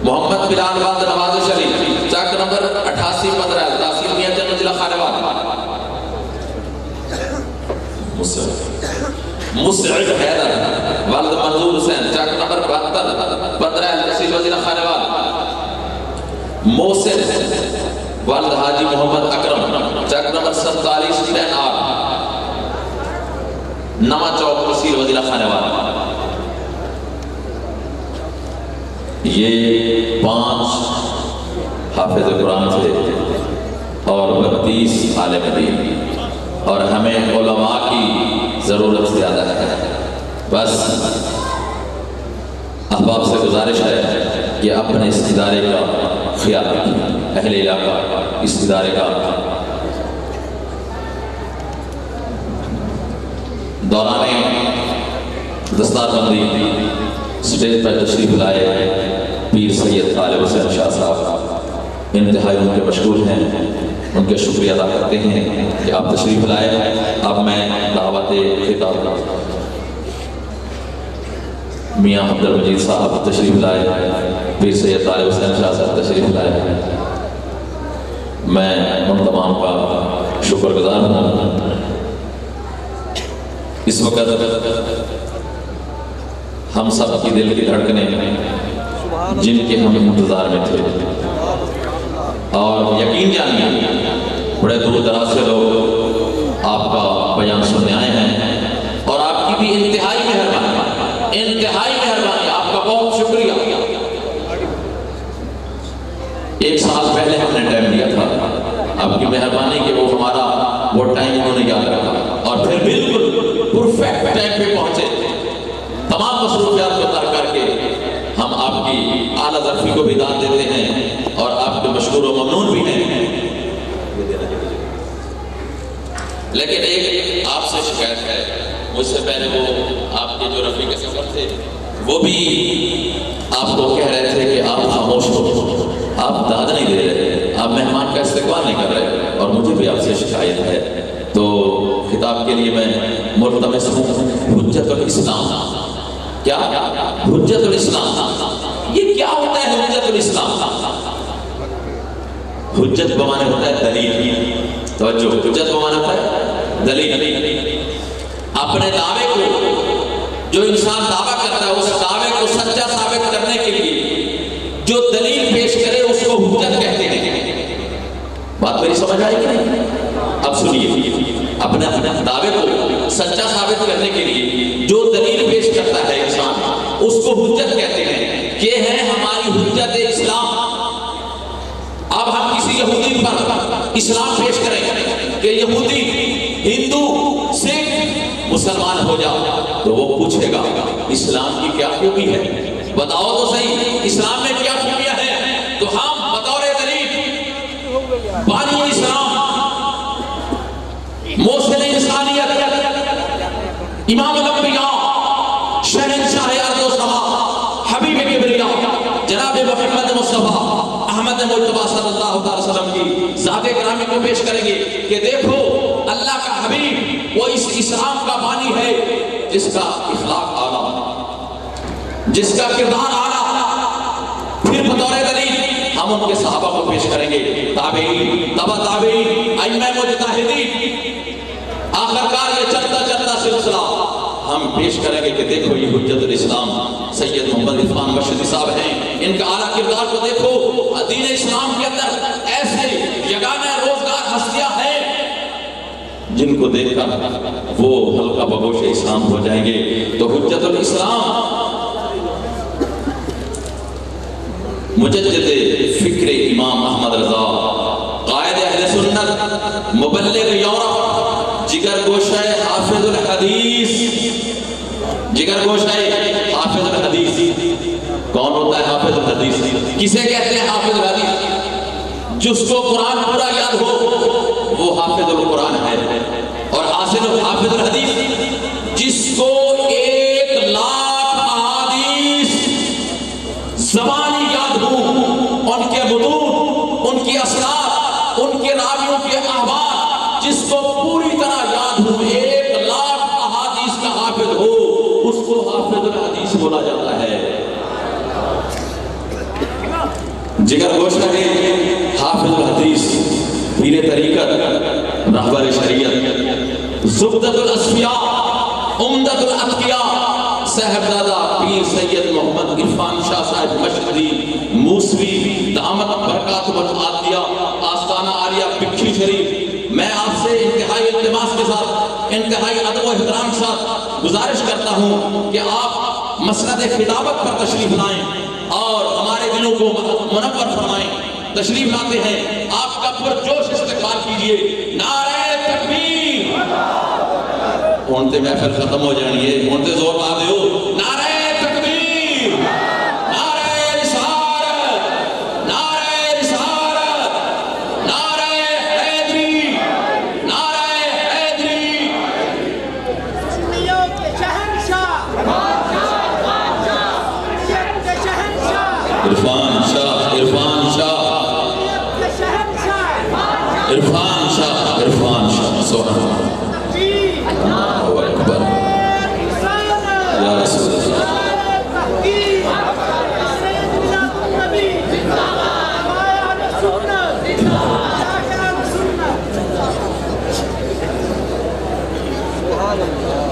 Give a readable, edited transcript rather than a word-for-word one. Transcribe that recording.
मोहम्मद बिलाल बाद नवाज शरीफ चाक नंबर 8815 तहसील मियाँचंद जिला खानेवाल। मुसअद हैदर वालिद मंजूर हुसैन चाक नंबर 7215 तहसील जिला खानेवाल। मोहसिन वालिद हाजी मोहम्मद अकरम चाक नंबर 47 10 नमा चौक तहसील जिला खानेवाल। ये 5 हाफिज कुरान थे और 32 आलिम दीन, और हमें उलमा की ज़रूरत ज़्यादा है। बस अहबाब से गुजारिश है कि अपने इस इदारे का ख्याल रखें, अहले इलाका इस इदारे का दौरान दस्तारबंदी स्टेज पर तशरीफ लाए पीर सैयद तालिब हुसैन शाह साहब इंतहाई उनके मशगूल हैं, उनके शुक्रिया अदा करते हैं कि आप तशरीफ लाए। अब मैं दावत खिताब मियाँ अब्दुल मजीद साहब तशरीफ लाए, पीर सैयद तालिब हुसैन शाह साहब तशरीफ लाए। मैं उन तमाम का शुक्रगुजार हूँ। इस वक्त हम सब की दिल की धड़कनें जिनके हम इंतजार में थे, और यकीन जानिए बड़े दूर दराज से लोग आपका बयान सुनने आए हैं, और आपकी भी इंतहाई मेहरबानी, आपका बहुत शुक्रिया। 1 साल पहले हमने टाइम दिया था, आपकी मेहरबानी कि वो हमारा वो टाइम उन्होंने याद रखा, और फिर बिल्कुल परफेक्ट टाइम पे पहुंचे। तमाम मसरूफियात को तर्क करके हम आपकी आला ज़र्फ़ी को भी दाद देते हैं और आपके मशकूर व ममनून भी हैं। लेकिन एक आपसे शिकायत है, मुझसे पहले वो आपके जो रफ़ीक़ सफ़र थे वो भी आपको कह रहे थे कि आप खामोश हो, आप दाद नहीं दे रहे, आप मेहमान का इस्तकबाल नहीं कर रहे, और मुझे भी आपसे शिकायत है। तो खिताब के लिए मैं मुल्तमिस हूँ हुज्जतुल इस्लाम। क्या हुज्जतुल इस्लाम, ये क्या होता है हुज्जतुल इस्लाम? हुज्जत बमाने होता है दलील। तवज्जो, हुज्जत बमाने होता है दलील। अपने दावे को जो इंसान दावा करता है, उस दावे को सच्चा साबित करने के लिए जो दलील पेश करे उसको हुज्जत कहते हैं। बात मेरी समझ आएगी नहीं? अब सुनिए, अपने दावे को सच्चा साबित करने के लिए जो दलील पेश करता है इंसान, उसको हुज्जत कहते हैं। ये है हमारी हुज्जत इस्लाम। अब हम किसी यहूदी पर इस्लाम पेश करें कि यहूदी, हिंदू, सिख, मुसलमान हो जाओ, तो वो पूछेगा इस्लाम की क्या खूबी है, बताओ तो सही, इस्लाम में क्या खूबियां हैं? तो हम बतौर दलील बानी इस्लाम, मोहसिन इंसानियत, इमामुल अंबिया, शहंशाह अर्ज़ व समा, हबीब किबरिया, जनाब मुहम्मद मुस्तफा अहमद मुज्तबा सल्लल्लाहु अलैहि वसल्लम की ज़ात-ए गिरामी को पेश करेंगे कि देखो अल्लाह का हबीब वो इस इस्लाम का बानी है जिसका इखलाक आला, जिसका किरदार आला। फिर बतौर दलील हम उनके सहाबा को पेश करेंगे, ताबईन, तबा ताबईन, अइम्मा मुजतहिदीन। आखिरकार ये चलता चलता सिलसिला हम पेश करेंगे कि देखो ये हुज्जतुल इस्लाम सैयद मोहम्मद इरफान मशहदी साहब हैं, इनका आला किरदार को देखो। दीन इस्लाम के अंदर ऐसे यगाना रोजगार हस्तियां हैं जिनको देखकर वो हल्का बगोश इस्लाम हो जाएंगे। तो हुज्जतुल इस्लाम मुजद्दिद फिक्र इमाम अहमद रज़ा, कायद अहले सुन्नत, मुबल्लिग यूरोप, जिगर गोशाए हाफिजुल हदीस। जिगर गोशाए हाफिजुल हदीस कौन होता है? हाफिजुल हदीस किसे कहते हैं? हाफिजुल हदीस जिसको कुरान पूरा याद हो वो हाफिजुल कुरान है, और हाफिजुल हदीस जिसको 1 लाख अहादीस ज़बानी याद हो, उनके बुतून, उनकी असनाद, उनके रावियों के अहवाल जिसको पूरी तरह याद हो, 1 लाख अहादीस का हाफिज हो, उसको हाफिजुल हदीस बोला जाता है। जिगर गोशा है हाफिजुल हदीस, पीर तरीकत, रहबर शरीयत, ज़ुब्दतुल अस्फिया, उम्दतुल अत्किया, साहबजादा पीर सैयद मोहम्मद इरफान शाह साहब मशहदी मूसवी दामत बरकातुहुल आलिया, आस्ताना आलिया पिक्खी शरीफ। मैं आपसे इंतहाई इल्तिमास के साथ, इंतहाई अदब व एहतराम के साथ गुजारिश करता हूँ कि आप मसनद खिताबत पर तशरीफ लाएं और हमारे दिलों को मुनव्वर फरमाएं। तशरीफ लाते हैं, आपका पुरजोश इस्तकबाल कीजिए। नारे तकबीर। हुण ते महफिल खत्म हो जानी है, हुण ते जोर ला दिओ। नारे तकबीर, नारे रिसालत, नारे रिसालत, नारे हैदरी, नारे हैदरी। सुन्नियों के शहंशाह, सुन्नियत के शहंशाह, इरफान शाह, इरफान शाह, सुन्नियत के शहंशाह, इरफान शाह, इरफान शाह। सुभान अल्लाह, तकबीर, अल्लाहु अकबर, रिसालत, या रसूल अल्लाह। तहकीक, सैयद मिलादुन नबी, मायान सुन्नत, शाकिरान सुन्नत। सुभान अल्लाह।